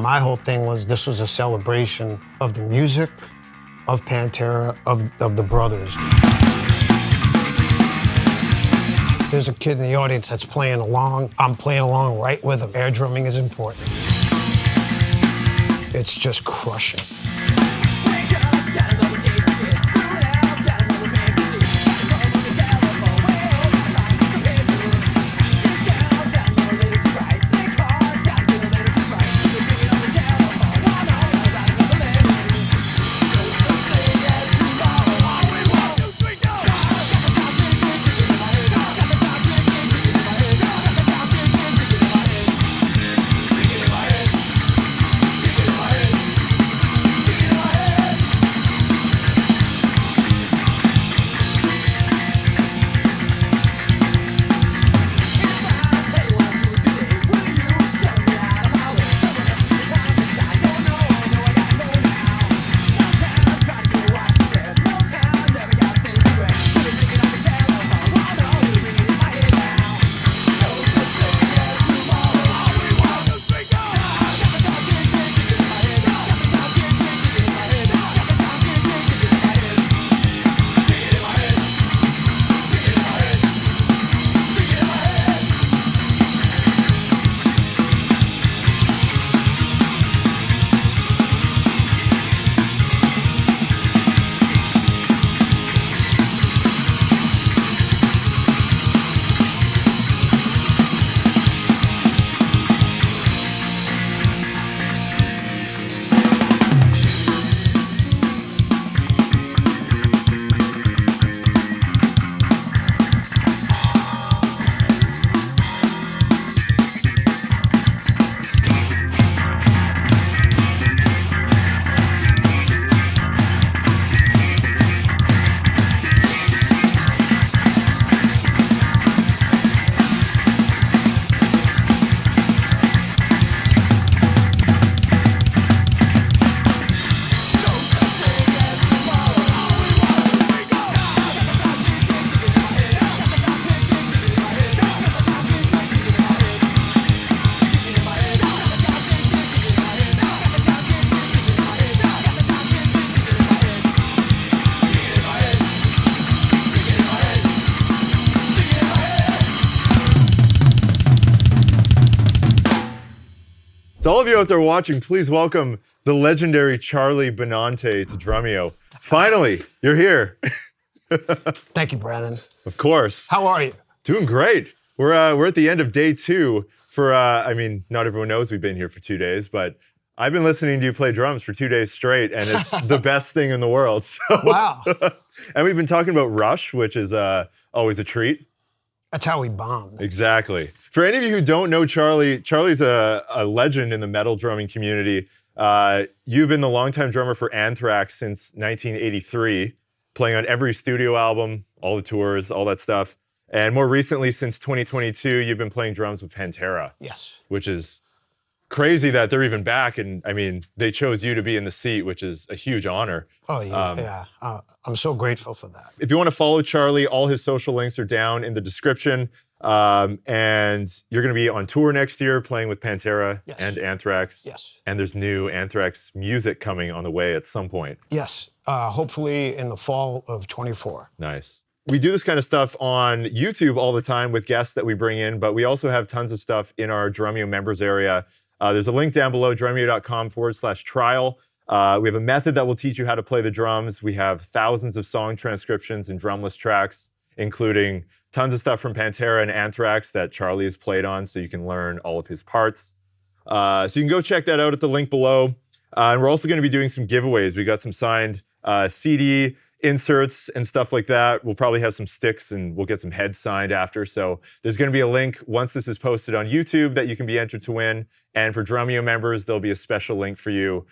My whole thing was this was a celebration of the music, of Pantera, of the brothers. There's a kid in the audience that's playing along. I'm playing along right with him. Air drumming is important. It's just crushing. To all of you out there watching, please welcome the legendary Charlie Benante to Drumeo. Finally, you're here. Thank you, Brandon. Of course. How are you? Doing great. We're at the end of day 2 for, I mean, not everyone knows we've been here for 2 days, but I've been listening to you play drums for 2 days straight, and it's the best thing in the world. So. Wow. And we've been talking about Rush, which is always a treat. That's how we bombed. Exactly. For any of you who don't know Charlie, Charlie's a legend in the metal drumming community. You've been the longtime drummer for Anthrax since 1983, playing on every studio album, all the tours, all that stuff. And more recently, since 2022, you've been playing drums with Pantera. Yes. Which is crazy that they're even back. And I mean, they chose you to be in the seat, which is a huge honor. Oh, yeah. I'm so grateful for that. If you want to follow Charlie, all his social links are down in the description. And you're going to be on tour next year playing with Pantera and Anthrax. Yes. And there's new Anthrax music coming on the way at some point. Yes. Hopefully in the fall of 24. Nice. We do this kind of stuff on YouTube all the time with guests that we bring in, but we also have tons of stuff in our Drumeo members area. There's a link down below, drumeo.com/trial. We have a method that will teach you how to play the drums. We have thousands of song transcriptions and drumless tracks, including tons of stuff from Pantera and Anthrax that Charlie has played on, so you can learn all of his parts. So you can go check that out at the link below. And we're also going to be doing some giveaways. We got some signed CD inserts and stuff like that. We'll probably have some sticks and we'll get some heads signed after. So there's going to be a link once this is posted on YouTube that you can be entered to win. And for Drumeo members, there'll be a special link for you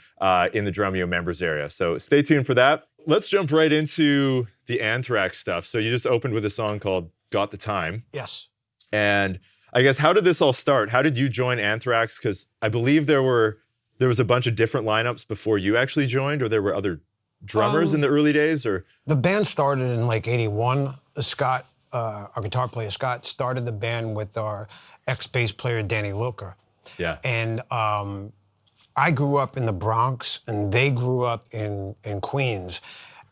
in the Drumeo members area. So stay tuned for that. Let's jump right into the Anthrax stuff. So you just opened with a song called Got the Time. Yes. And I guess, how did this all start? How did you join Anthrax? Because I believe there was a bunch of different lineups before you actually joined, or there were other drummers in the early days, or? The band started in like 81. Scott, our guitar player, Scott, started the band with our ex-bass player, Danny Lilker. Yeah. And I grew up in the Bronx and they grew up in Queens.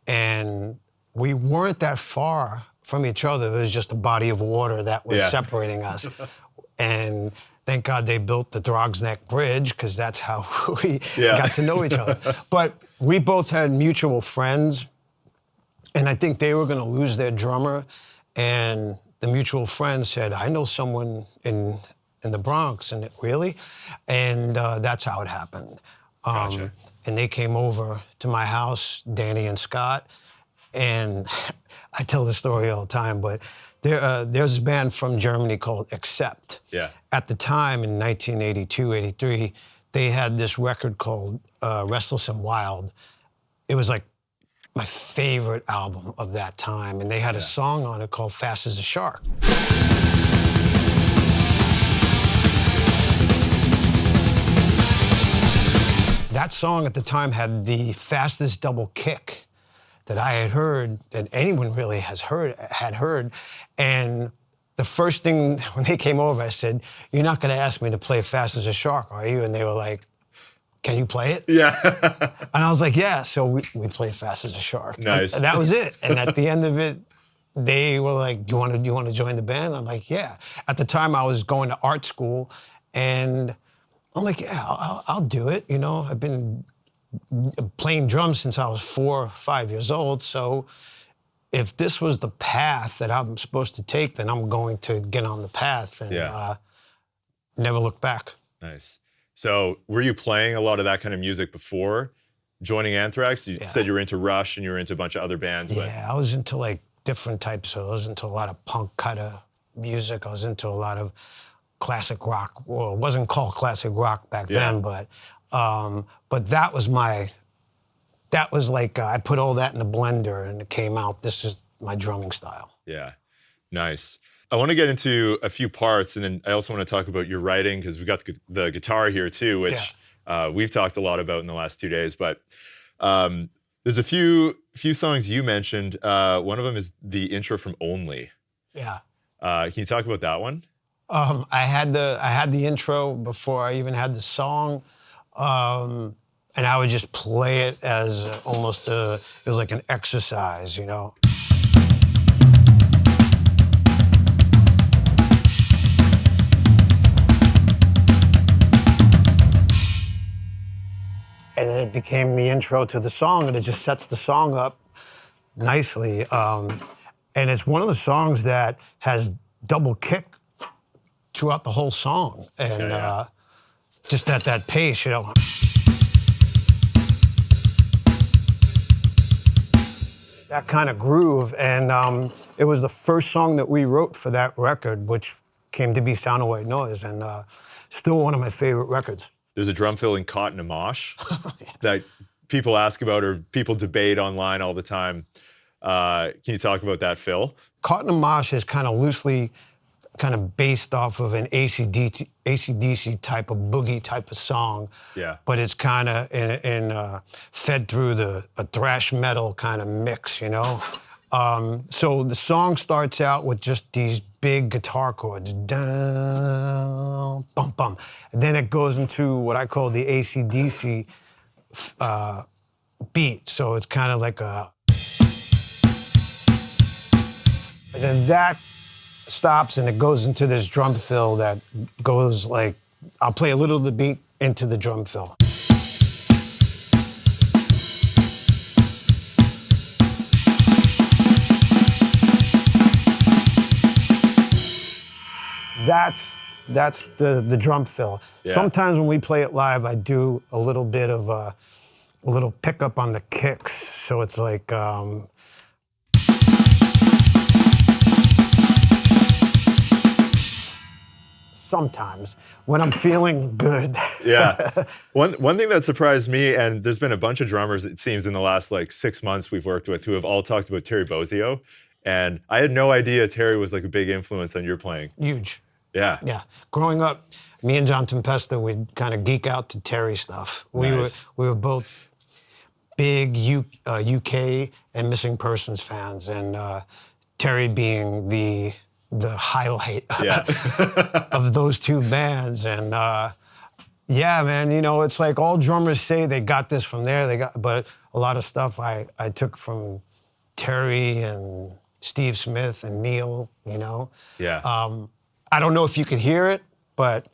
And we weren't that far from each other. It was just a body of water that was separating us. And thank God they built the Throgs Neck Bridge, because that's how we got to know each other. But we both had mutual friends, and I think they were going to lose their drummer. And the mutual friend said, I know someone in the Bronx. And really? And that's how it happened. Gotcha. And they came over to my house, Danny and Scott. And I tell this story all the time, but there's a band from Germany called Accept. Yeah. At the time, in 1982, 83, they had this record called Restless and Wild. It was like my favorite album of that time. And they had a song on it called Fast as a Shark. That song at the time had the fastest double kick that I had heard, that anyone really had heard. And the first thing when they came over, I said, "You're not going to ask me to play Fast as a Shark, are you?" And they were like, "Can you play it?" Yeah. And I was like, "Yeah." So we played Fast as a Shark. Nice. And that was it. And at the end of it, they were like, "Do you want to join the band?" I'm like, "Yeah." At the time, I was going to art school, and I'm like, "Yeah, I'll do it." You know, I've been playing drums since I was 4 or 5 years old. So if this was the path that I'm supposed to take, then I'm going to get on the path and never look back. Nice. So were you playing a lot of that kind of music before joining Anthrax? You said you were into Rush and you were into a bunch of other bands. Yeah, I was into like different types. I was into a lot of punk kind of music. I was into a lot of classic rock. Well, it wasn't called classic rock back then, but that was like, I put all that in the blender and it came out. This is my drumming style. Yeah, nice. I want to get into a few parts, and then I also want to talk about your writing, because we got the guitar here too, which we've talked a lot about in the last 2 days. But there's a few songs you mentioned. One of them is the intro from Only. Yeah. Can you talk about that one? I had the intro before I even had the song, and I would just play it as it was like an exercise, you know. And then it became the intro to the song, and it just sets the song up nicely. And it's one of the songs that has double kick throughout the whole song. And just at that pace, you know. That kind of groove. And it was the first song that we wrote for that record, which came to be Sound of White Noise, and still one of my favorite records. There's a drum fill in Caught in a Mosh that people ask about or people debate online all the time. Can you talk about that fill? Caught in a Mosh is kind of loosely based off of an AC/DC type of boogie type of song. Yeah. But it's kind of fed through a thrash metal kind of mix, you know? So the song starts out with just these big guitar chords, dun, bum, bum. And then it goes into what I call the AC/DC beat. So it's kind of like a... And then that stops and it goes into this drum fill that goes like... I'll play a little of the beat into the drum fill. That's the drum fill. Yeah. Sometimes when we play it live, I do a little bit of a little pickup on the kicks. So it's like... sometimes when I'm feeling good. Yeah. One thing that surprised me, and there's been a bunch of drummers, it seems, in the last like 6 months we've worked with who have all talked about Terry Bozzio. And I had no idea Terry was like a big influence on your playing. Huge. Yeah. Yeah. Growing up, me and John Tempesta, we'd kind of geek out to Terry stuff. Nice. We were both big UK and Missing Persons fans, and Terry being the highlight of those two bands. And Yeah, man. It's like all drummers say they got this from there. But a lot of stuff I took from Terry and Steve Smith and Neil. Yeah. I don't know if you could hear it, but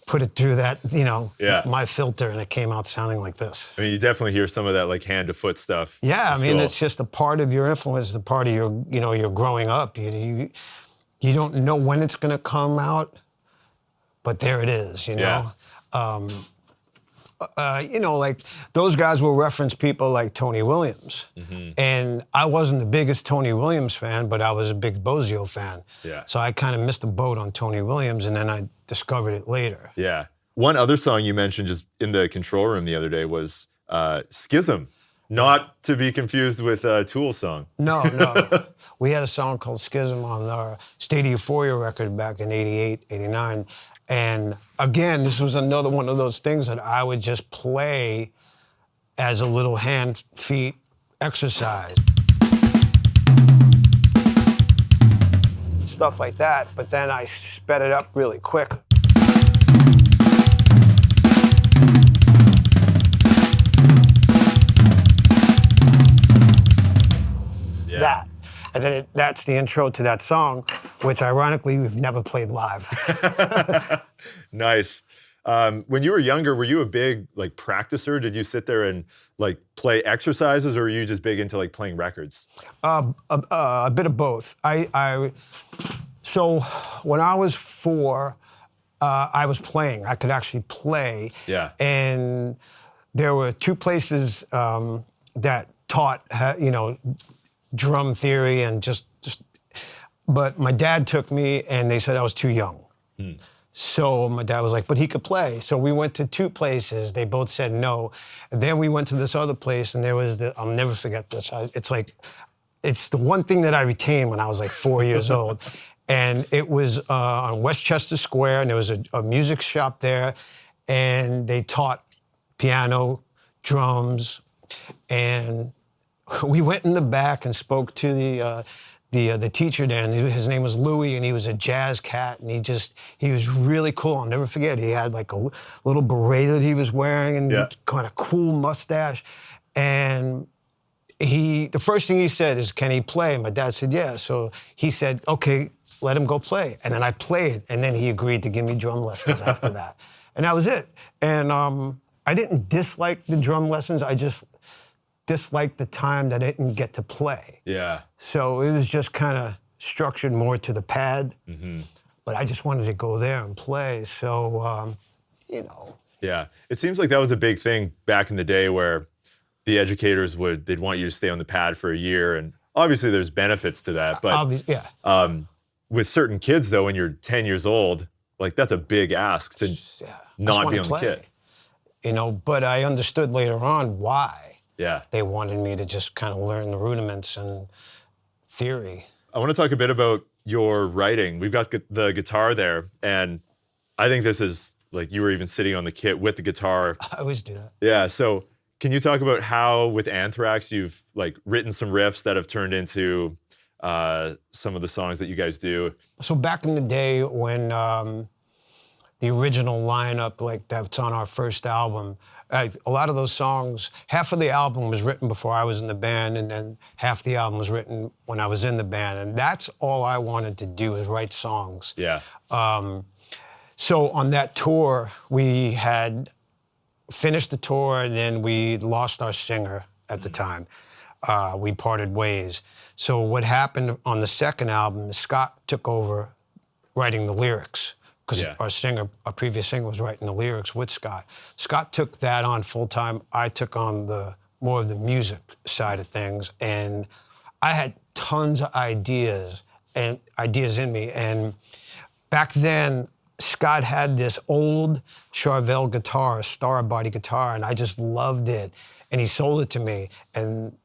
put it through that, Yeah. my filter, and it came out sounding like this. I mean, you definitely hear some of that like hand to foot stuff. Yeah, I mean, it's just a part of your influence, the part of your, you're growing up. You don't know when it's gonna come out, but there it is, Yeah. Like those guys will reference people like Tony Williams. And I wasn't the biggest Tony Williams fan, but I was a big Bozzio fan. Yeah. So I kind of missed the boat on Tony Williams, and then I discovered it later. Yeah. One other song you mentioned just in the control room the other day was Schism, not to be confused with Tool's song. No. We had a song called Schism on our State of Euphoria record back in 88, 89. And again, this was another one of those things that I would just play as a little hand, feet exercise. Stuff like that, but then I sped it up really quick. Yeah. That. And then that's the intro to that song, which ironically we've never played live. Nice. When you were younger, were you a big like practicer? Did you sit there and like play exercises, or were you just big into like playing records? A bit of both. So when I was 4, I was playing. I could actually play. Yeah. And there were 2 places that taught, drum theory and just. But my dad took me, and they said I was too young. So my dad was like, but he could play. So we went to 2 places. They both said no. And then we went to this other place, and there was I'll never forget this. It's the one thing that I retained when I was like 4 years old. And it was on Westchester Square, and there was a music shop there, and they taught piano, drums, and we went in the back and spoke to the teacher there, and his name was Louis, and he was a jazz cat, and he was really cool. I'll never forget. He had like a little beret that he was wearing, and kind of cool mustache. And the first thing he said is, "Can he play?" My dad said, "Yeah." So he said, "Okay, let him go play." And then I played, and then he agreed to give me drum lessons after that. And that was it. And I didn't dislike the drum lessons. I just disliked the time that I didn't get to play. Yeah. So it was just kind of structured more to the pad, but I just wanted to go there and play. So, Yeah. It seems like that was a big thing back in the day where the educators they'd want you to stay on the pad for a year. And obviously there's benefits to that, but with certain kids though, when you're 10 years old, like that's a big ask to not be on the kit. But I understood later on why. Yeah. They wanted me to just kind of learn the rudiments and theory. I want to talk a bit about your writing. We've got the guitar there, and I think this is like you were even sitting on the kit with the guitar. I always do that. Yeah, so can you talk about how with Anthrax you've like written some riffs that have turned into some of the songs that you guys do? So back in the day when the original lineup, like that's on our first album, a lot of those songs, half of the album was written before I was in the band, and then half the album was written when I was in the band. And that's all I wanted to do, is write songs. Yeah. So on that tour, we had finished the tour, and then we lost our singer at the time. We parted ways. So what happened on the second album, Scott took over writing the lyrics, because our previous singer was writing the lyrics with Scott. Scott took that on full time. I took on more of the music side of things, and I had tons of ideas in me. And back then, Scott had this old Charvel guitar, a star body guitar, and I just loved it. And he sold it to me, and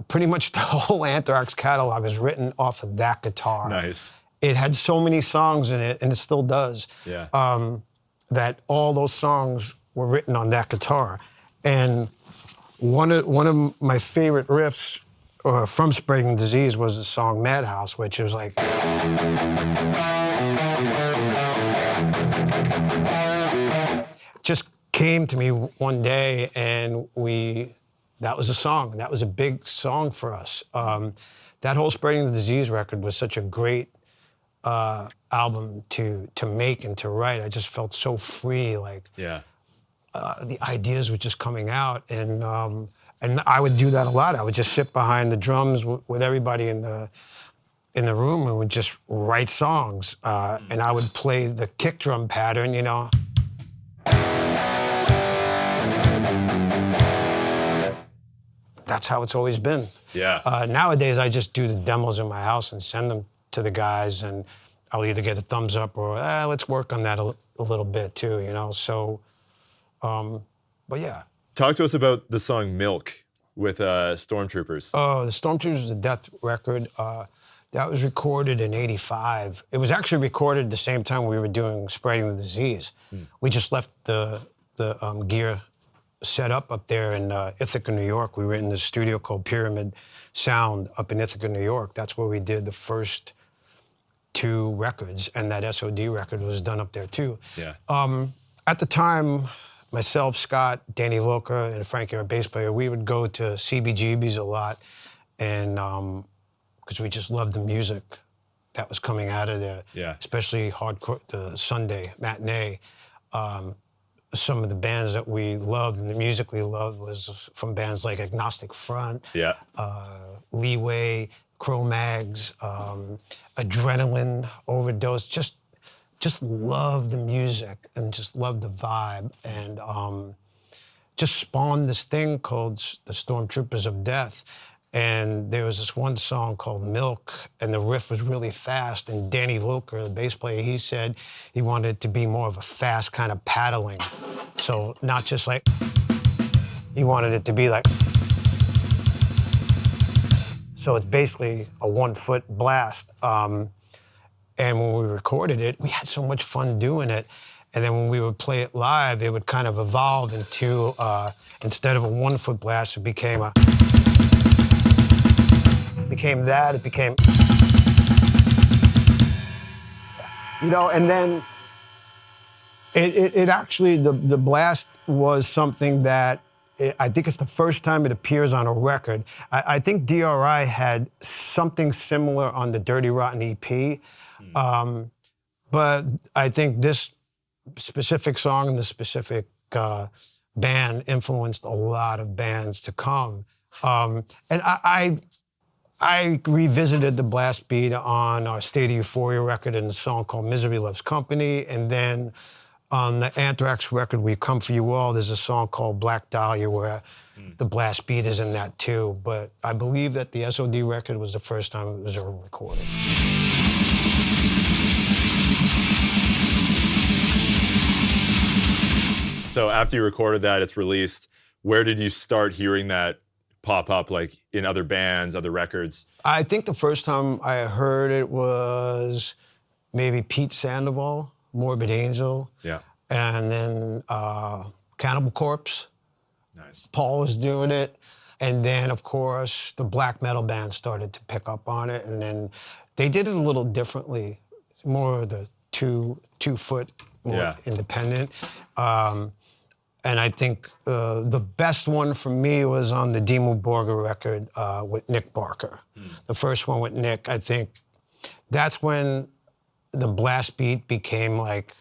pretty much the whole Anthrax catalog is written off of that guitar. Nice. It had so many songs in it, and it still does, that all those songs were written on that guitar. And one of my favorite riffs from Spreading Disease was the song Madhouse, which was like... just came to me one day, and that was a song. That was a big song for us. That whole Spreading the Disease record was such a great album to make and to write. I just felt so free, like the ideas were just coming out, and I would do that a lot. I would just sit behind the drums with everybody in the room and would just write songs, and I would play the kick drum pattern, you know. That's how it's always been. Yeah. Nowadays, I just do the demos in my house and send them to the guys, and I'll either get a thumbs up or let's work on that a little bit too, you know. So, but yeah. Talk to us about the song "Milk" with Stormtroopers. Oh, the Stormtroopers is a Death record. That was recorded in '85. It was actually recorded the same time we were doing Spreading the Disease. We just left the gear set up there in Ithaca, New York. We were in the studio called Pyramid Sound up in Ithaca, New York. That's where we did the first 2 records, and that SOD record was done up there too. Yeah. At the time, myself, Scott, Danny Loca, and Frankie, our bass player, we would go to CBGB's a lot, and because we just loved the music that was coming out of there. Yeah. Especially hardcore, the Sunday matinee. Some of the bands that we loved and the music we loved was from bands like Agnostic Front, Leeway, Cro-Mags, Adrenaline Overdose. Just loved the music and just loved the vibe, and just spawned this thing called the Stormtroopers of Death. And there was this one song called Milk, and the riff was really fast. And Danny Loker, the bass player, he said he wanted it to be more of a fast kind of paddling. So not just like, he wanted it to be like. So it's basically a 1-foot blast. And when we recorded it, we had so much fun doing it. And then when we would play it live, it would kind of evolve into, instead of a 1-foot blast, it became a. It became, you know, and then it actually, the blast was something that, I think it's the first time it appears on a record. I think DRI had something similar on the Dirty Rotten EP, but I think this specific song and the specific band influenced a lot of bands to come. And I revisited the blast beat on our State of Euphoria record in a song called Misery Loves Company. And then on the Anthrax record, We Come For You All, there's a song called Black Dahlia where the blast beat is in that too. But I believe that the SOD record was the first time it was ever recorded. So after you recorded that, it's released. Where did you start hearing that pop up, like in other bands, other records? I think the first time I heard it was maybe Pete Sandoval, Morbid Angel. Yeah. And then Cannibal Corpse. Nice. Paul was doing it. And then, of course, the black metal band started to pick up on it. And then they did it a little differently, more of the two-foot, more independent. And I think the best one for me was on the Dimmu Borgir record with Nick Barker. The first one with Nick, I think that's when the blast beat became like,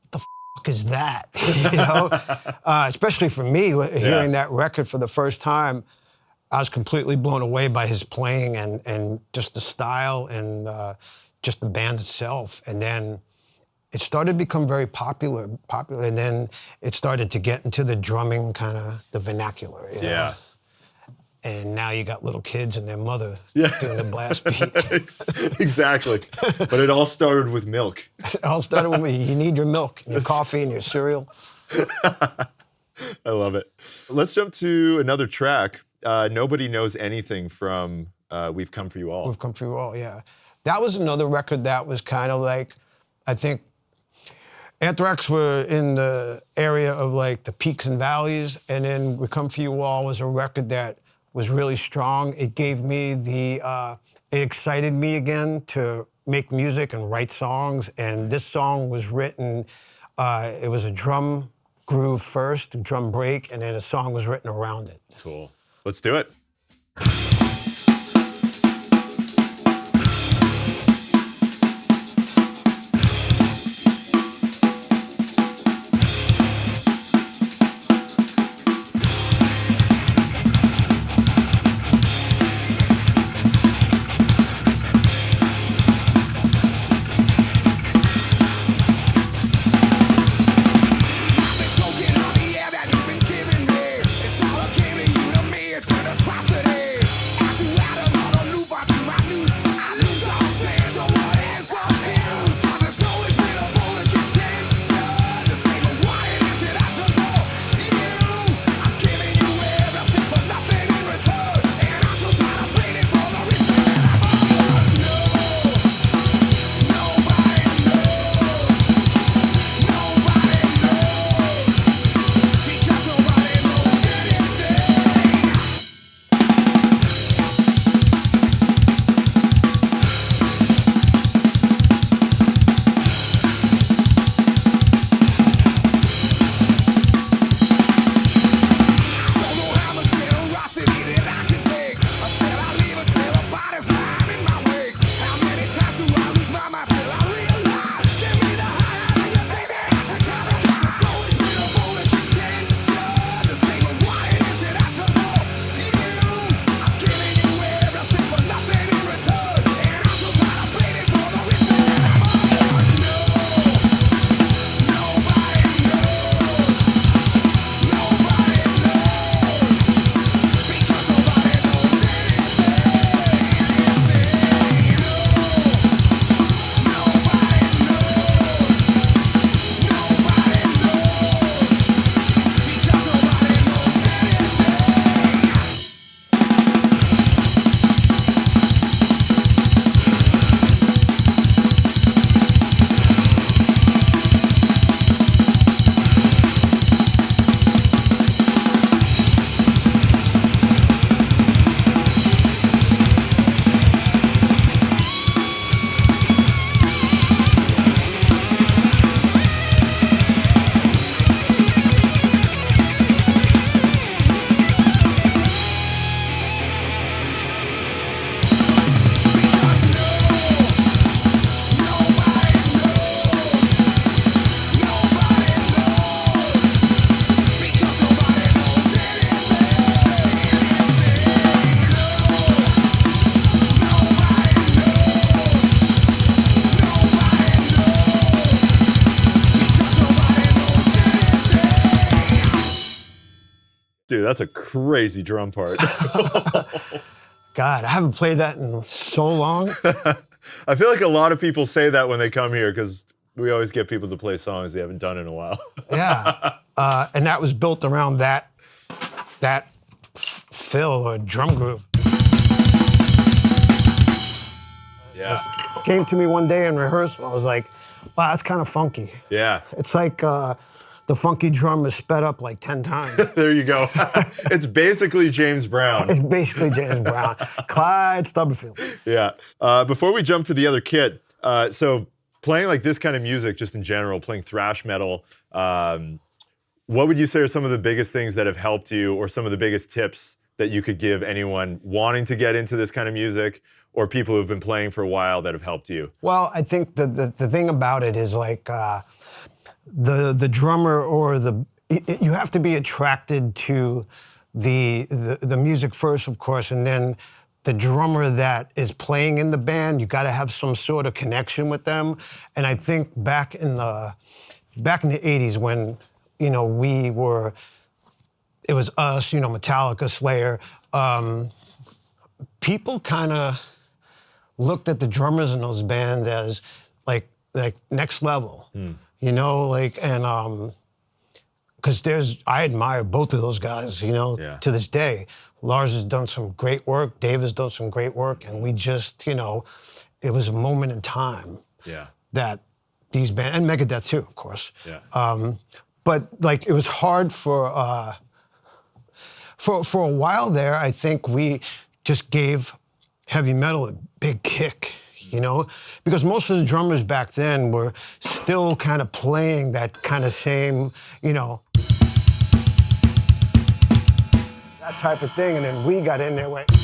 what the fuck is that? You know? Especially for me, hearing that record for the first time, I was completely blown away by his playing and just the style and just the band itself. And then it started to become very popular, and then it started to get into the drumming, kind of the vernacular. You know? And now you got little kids and their mother doing the blast beat. Exactly. But it all started with milk. It all started with me. You need your milk, and your coffee, and your cereal. I love it. Let's jump to another track. Nobody Knows Anything from We've Come For You All. We've Come For You All, yeah. That was another record that was kind of like, I think, Anthrax were in the area of like the peaks and valleys, and then We Come For You All was a record that was really strong. It gave me it excited me again to make music and write songs, and this song was written, it was a drum groove first, a drum break, and then a song was written around it. Cool. Let's do it. Dude, that's a crazy drum part. God, I haven't played that in so long. I feel like a lot of people say that when they come here because we always get people to play songs they haven't done in a while. Yeah, and that was built around that fill or drum groove. Yeah. Came to me one day in rehearsal. I was like, wow, that's kind of funky. Yeah. It's like the funky drum is sped up like 10 times. There you go. It's basically James Brown. It's basically James Brown. Clyde Stubblefield. Yeah. Before we jump to the other kit, so playing like this kind of music, just in general, playing thrash metal, what would you say are some of the biggest things that have helped you, or some of the biggest tips that you could give anyone wanting to get into this kind of music, or people who've been playing for a while that have helped you? Well, I think the thing about it is like the drummer or you have to be attracted to the music first, of course, and then the drummer that is playing in the band, you got to have some sort of connection with them. And I think back in the 80s when, you know, it was us, you know, Metallica, Slayer, people kind of looked at the drummers in those bands as like next level, you know, like, and because I admire both of those guys, you know, to this day. Lars has done some great work, Dave has done some great work, and we just, you know, it was a moment in time that these bands, and Megadeth too, of course. But like, it was hard for a while there. I think we just gave heavy metal a big kick, you know, because most of the drummers back then were still kind of playing that kind of same, you know. type of thing. And then we got in there, went. It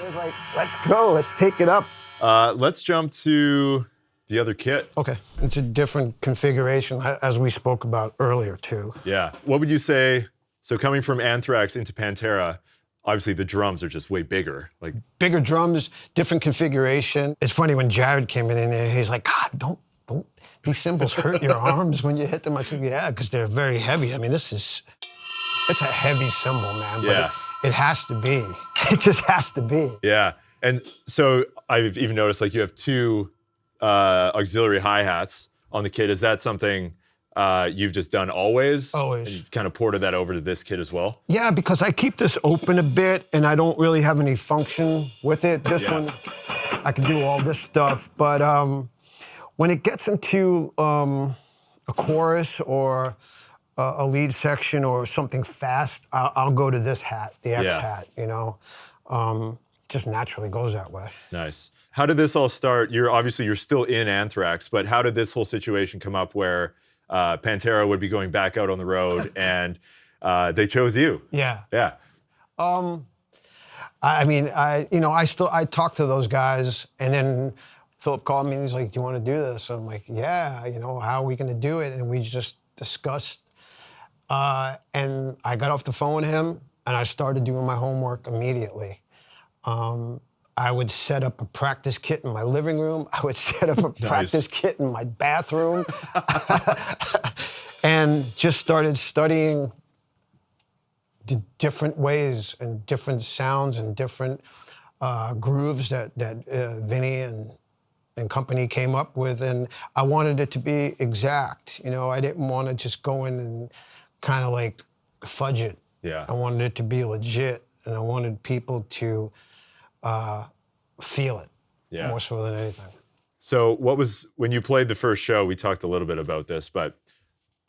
was like, let's go, let's take it up. Let's jump to the other kit. Okay, it's a different configuration, as we spoke about earlier too. Yeah, what would you say, so coming from Anthrax into Pantera, obviously the drums are just way bigger. Like bigger drums, different configuration. It's funny when Jared came in there, he's like, God, don't, these cymbals hurt your arms when you hit them. I said, yeah, because they're very heavy. I mean, it's a heavy cymbal, man, but yeah. It has to be. It just has to be. Yeah, and so I've even noticed like you have two auxiliary hi-hats on the kit. Is that something you've just done always? Always. And you've kind of ported that over to this kit as well? Yeah, because I keep this open a bit and I don't really have any function with it. This one, I can do all this stuff. But when it gets into a chorus or a lead section or something fast, I'll go to this hat, the X hat, you know. Just naturally goes that way. Nice. How did this all start? You're still in Anthrax, but how did this whole situation come up where Pantera would be going back out on the road and they chose you? Yeah. Yeah. I mean, I talked to those guys, and then Philip called me and he's like, do you want to do this? And I'm like, yeah, you know, how are we going to do it? And we just discussed, and I got off the phone with him and I started doing my homework immediately. I would set up a practice kit in my living room. I would set up a practice kit in my bathroom and just started studying the different ways and different sounds and different grooves that Vinnie and company came up with. And I wanted it to be exact. You know, I didn't want to just go in and kind of like fudge it. Yeah. I wanted it to be legit, and I wanted people to feel it more so than anything. So when you played the first show, we talked a little bit about this, but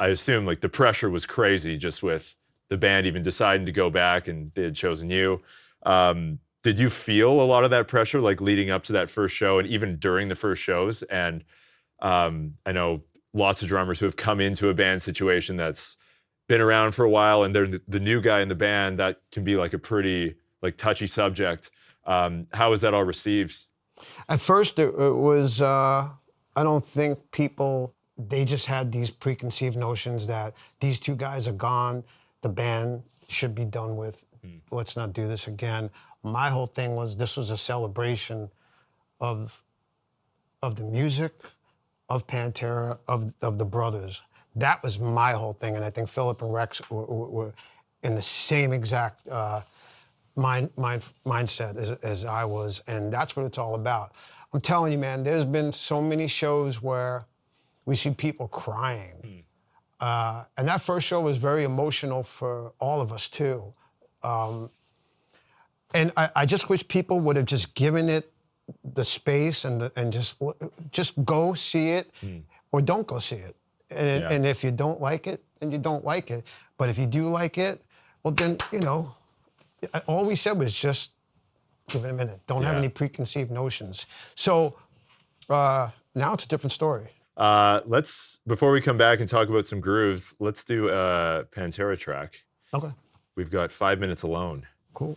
I assume like the pressure was crazy just with the band even deciding to go back and they had chosen you. Did you feel a lot of that pressure like leading up to that first show and even during the first shows? And I know lots of drummers who have come into a band situation that's been around for a while and they're the new guy in the band. That can be like a pretty like touchy subject. How was that all received? At first, it was, I don't think people, they just had these preconceived notions that these two guys are gone, the band should be done with, let's not do this again. My whole thing was this was a celebration of the music, of Pantera, of the brothers. That was my whole thing, and I think Philip and Rex were in the same exact mindset as I was, and that's what it's all about. I'm telling you, man, there's been so many shows where we see people crying. And that first show was very emotional for all of us, too. And I just wish people would have just given it the space and just go see it or don't go see it. And if you don't like it, then you don't like it. But if you do like it, well, then, you know, all we said was just give it a minute. Don't have any preconceived notions. So now it's a different story. Before we come back and talk about some grooves, let's do a Pantera track. Okay. We've got 5 minutes alone. Cool.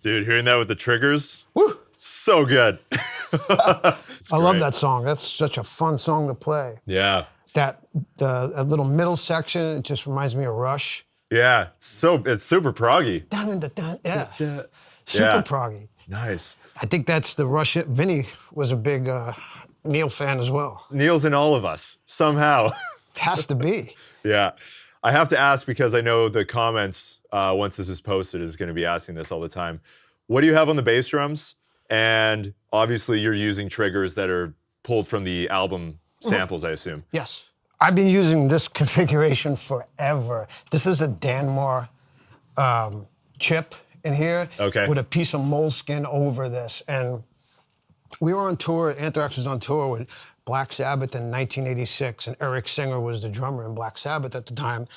Dude, hearing that with the triggers, Woo! so good. I love that song. That's such a fun song to play. Yeah. That little middle section, it just reminds me of Rush. Yeah, it's super proggy. Dun, dun, dun, yeah. Yeah. Super proggy. Nice. I think that's the Rush. Vinnie was a big Neil fan as well. Neil's in all of us, somehow. Has to be. Yeah. I have to ask because I know the comments, once this is posted, is going to be asking this all the time. What do you have on the bass drums? And obviously you're using triggers that are pulled from the album samples, I assume. Yes. I've been using this configuration forever. This is a Danmar chip in here with a piece of moleskin over this. And we were on tour, Anthrax was on tour with Black Sabbath in 1986, and Eric Singer was the drummer in Black Sabbath at the time.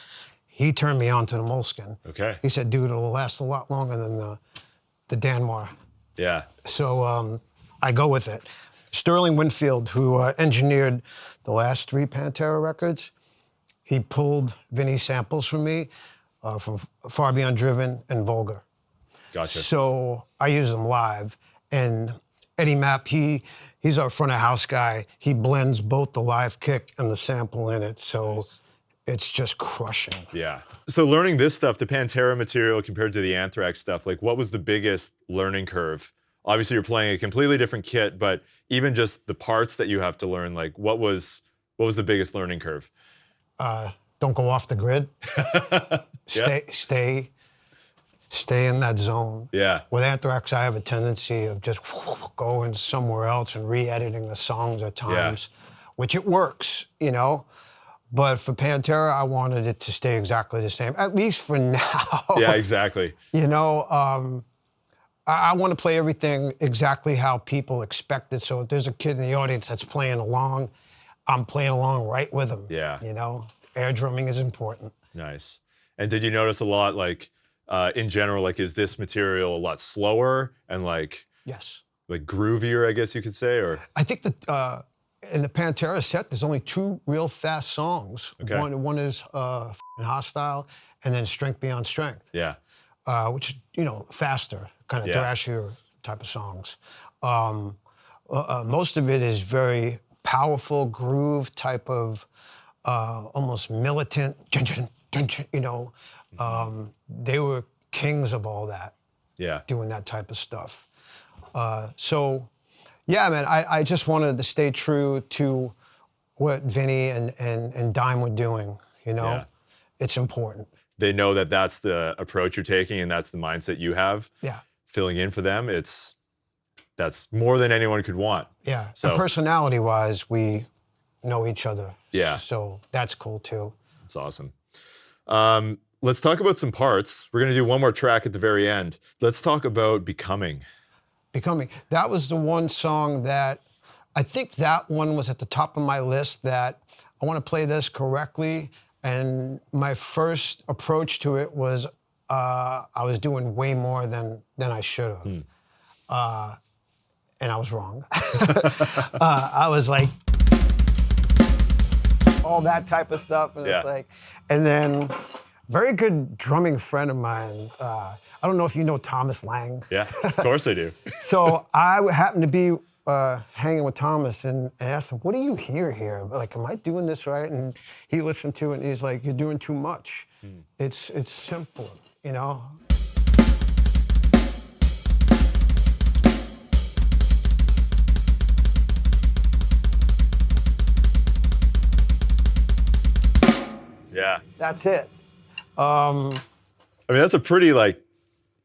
He turned me on to the moleskin. Okay. He said, dude, it'll last a lot longer than the Danmar. Yeah. So I go with it. Sterling Winfield, who engineered the last 3 Pantera records, he pulled Vinnie samples from me from Far Beyond Driven and Vulgar. Gotcha. So I use them live. And Eddie Mapp, he's our front of house guy. He blends both the live kick and the sample in it. So it's just crushing. Yeah. So learning this stuff, the Pantera material compared to the Anthrax stuff, like what was the biggest learning curve? Obviously you're playing a completely different kit, but even just the parts that you have to learn, like what was the biggest learning curve? Don't go off the grid. Stay in that zone. Yeah. With Anthrax, I have a tendency of just going somewhere else and re-editing the songs at times, which it works, you know. But for Pantera, I wanted it to stay exactly the same, at least for now. Yeah, exactly. You know, I want to play everything exactly how people expect it. So if there's a kid in the audience that's playing along, I'm playing along right with them. Yeah. You know, air drumming is important. Nice. And did you notice a lot, like, in general, like, is this material a lot slower and like groovier, I guess you could say, or? I think that in the Pantera set, there's only 2 real fast songs. Okay. One is Hostile, and then Strength Beyond Strength. Yeah. Which, you know, faster, kind of thrashier type of songs. most of it is very powerful groove type of almost militant, you know. They were kings of all that, doing that type of stuff. So, yeah, man, I just wanted to stay true to what Vinnie and Dime were doing, you know? Yeah. It's important. They know that that's the approach you're taking and that's the mindset you have. Yeah. Filling in for them, that's more than anyone could want. Yeah, so and personality-wise, we know each other. Yeah. So that's cool too. That's awesome. Let's talk about some parts. We're gonna do one more track at the very end. Let's talk about Becoming. Becoming. That was the one song that, I think that one was at the top of my list that I want to play this correctly. And my first approach to it was I was doing way more than I should have. And I was wrong. I was like, all that type of stuff. And it's like, and then very good drumming friend of mine. I don't know if you know Thomas Lang. Yeah, of course I do. So I happened to be hanging with Thomas and asked him, what do you hear here? Like, am I doing this right? And he listened to it and he's like, you're doing too much. It's simple, you know? Yeah. That's it. I mean, that's a pretty like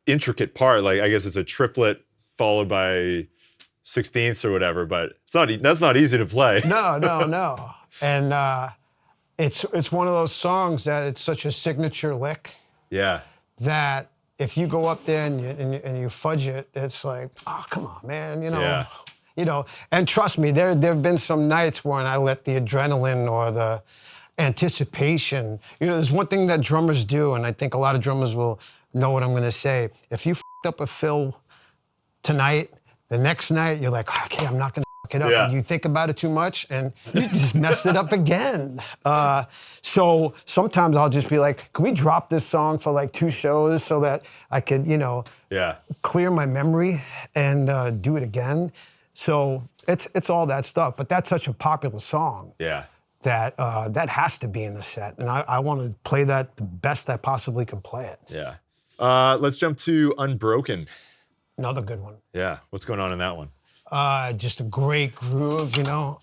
intricate part. Like, I guess it's a triplet followed by 16ths or whatever, but that's not easy to play. No. And it's one of those songs that it's such a signature lick. Yeah. That if you go up there and you fudge it, it's like, oh, come on, man, you know. Yeah. You know, and trust me, there have been some nights when I let the adrenaline or the anticipation, you know, there's one thing that drummers do, and I think a lot of drummers will know what I'm gonna say. If you f***ed up a fill tonight, the next night you're like, okay, I'm not gonna f*** it up. Yeah. And you think about it too much and you just messed it up again. So sometimes I'll just be like, can we drop this song for like 2 shows so that I could, you know, clear my memory and do it again? So it's all that stuff, but that's such a popular song. Yeah. That has to be in the set, and I want to play that the best I possibly can play it. Yeah. Let's jump to Unbroken. Another good one. Yeah. What's going on in that one? Just a great groove, you know.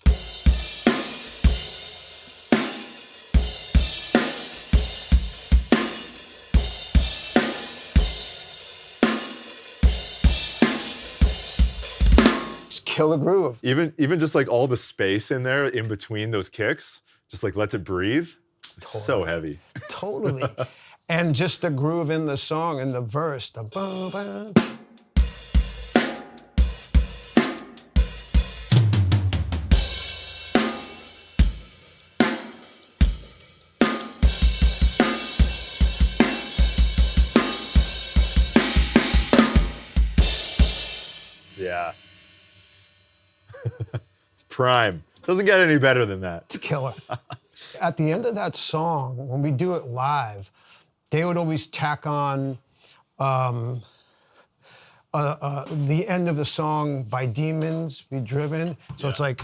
Killer groove. Even just like all the space in there in between those kicks, just like lets it breathe. Totally. So heavy. Totally. And just the groove in the song and the verse. The boom, boom. Yeah. It's prime. Doesn't get any better than that. It's killer. At the end of that song, when we do it live, they would always tack on the end of the song, By Demons Be Driven. So it's like...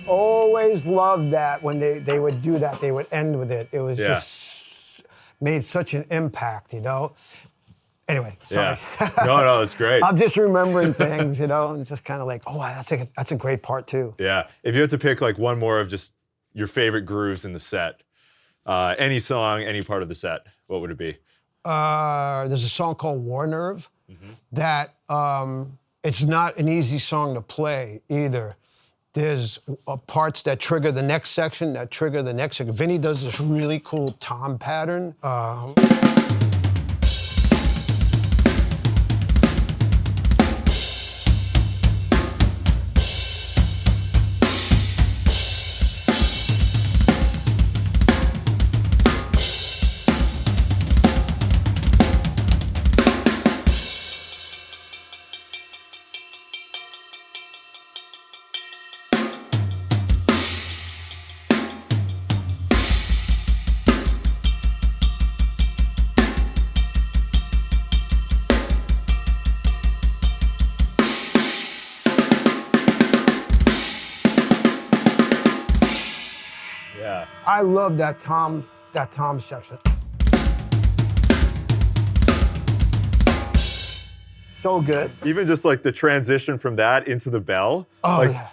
Always loved that when they would do that, they would end with it. It was just made such an impact, you know? Anyway, sorry. Yeah. No, it's great. I'm just remembering things, you know, and just kind of like, oh, that's a great part too. Yeah. If you had to pick like one more of just your favorite grooves in the set, any song, any part of the set, what would it be? There's a song called War Nerve that it's not an easy song to play either. There's parts that trigger the next section, that trigger the next section. Vinnie does this really cool tom pattern. Yeah. I love that tom section. So good. Even just like the transition from that into the bell. Oh, like, yeah.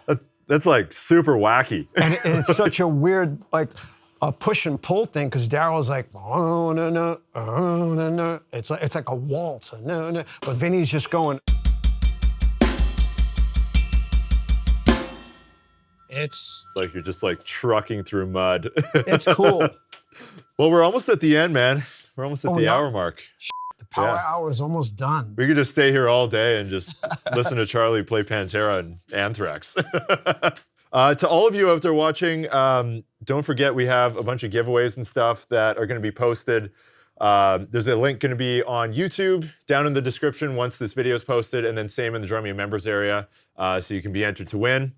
That's like super wacky. And it's such a weird, like, a push and pull thing, because Daryl's like, oh, no, no, oh, no, no. It's like a waltz, no, no. But Vinny's just going. It's like you're just like trucking through mud. It's cool. Well, we're almost at the end, man. We're almost at the hour mark. The power hour is almost done. We could just stay here all day and just listen to Charlie play Pantera and Anthrax. To all of you out there watching, don't forget we have a bunch of giveaways and stuff that are going to be posted. There's a link going to be on YouTube down in the description once this video is posted, and then same in the Drumeo members area, so you can be entered to win.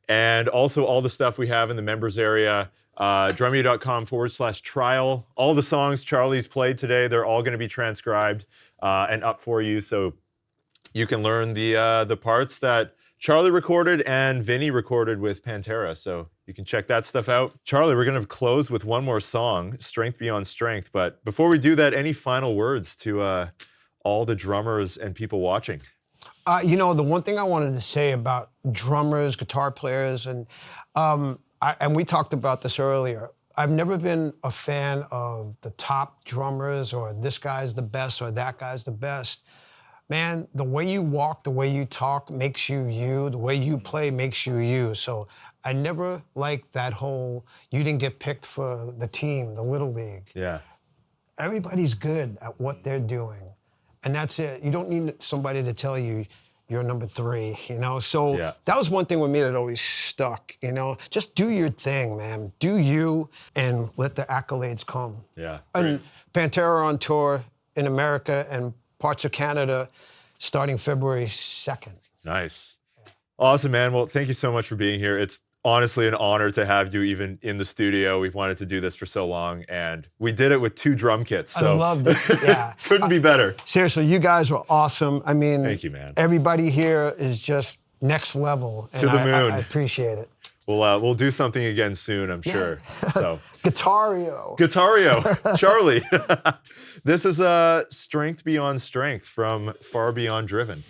And also all the stuff we have in the members area, drumeo.com/trial. All the songs Charlie's played today, they're all going to be transcribed and up for you, so you can learn the parts that Charlie recorded and Vinnie recorded with Pantera, so you can check that stuff out. Charlie, we're going to close with one more song, Strength Beyond Strength, but before we do that, any final words to all the drummers and people watching? You know, the one thing I wanted to say about drummers, guitar players, and we talked about this earlier. I've never been a fan of the top drummers, or this guy's the best or that guy's the best. Man, the way you walk, the way you talk makes you you. The way you play makes you you. So I never liked that whole, you didn't get picked for the team, the Little League. Yeah. Everybody's good at what they're doing. And that's it. You don't need somebody to tell you you're number 3, you know? So that was one thing with me that always stuck, you know? Just do your thing, man. Do you, and let the accolades come. Yeah. And Pantera on tour in America and parts of Canada starting February 2nd. Nice. Awesome, man. Well, thank you so much for being here. It's honestly an honor to have you even in the studio. We've wanted to do this for so long, and we did it with 2 drum kits. So I loved it, yeah. Couldn't be better. Seriously, you guys were awesome. I mean, thank you, man. Everybody here is just next level. To the moon. I appreciate it. We'll do something again soon, I'm sure. So Guitario, Charlie. This is Strength Beyond Strength from Far Beyond Driven.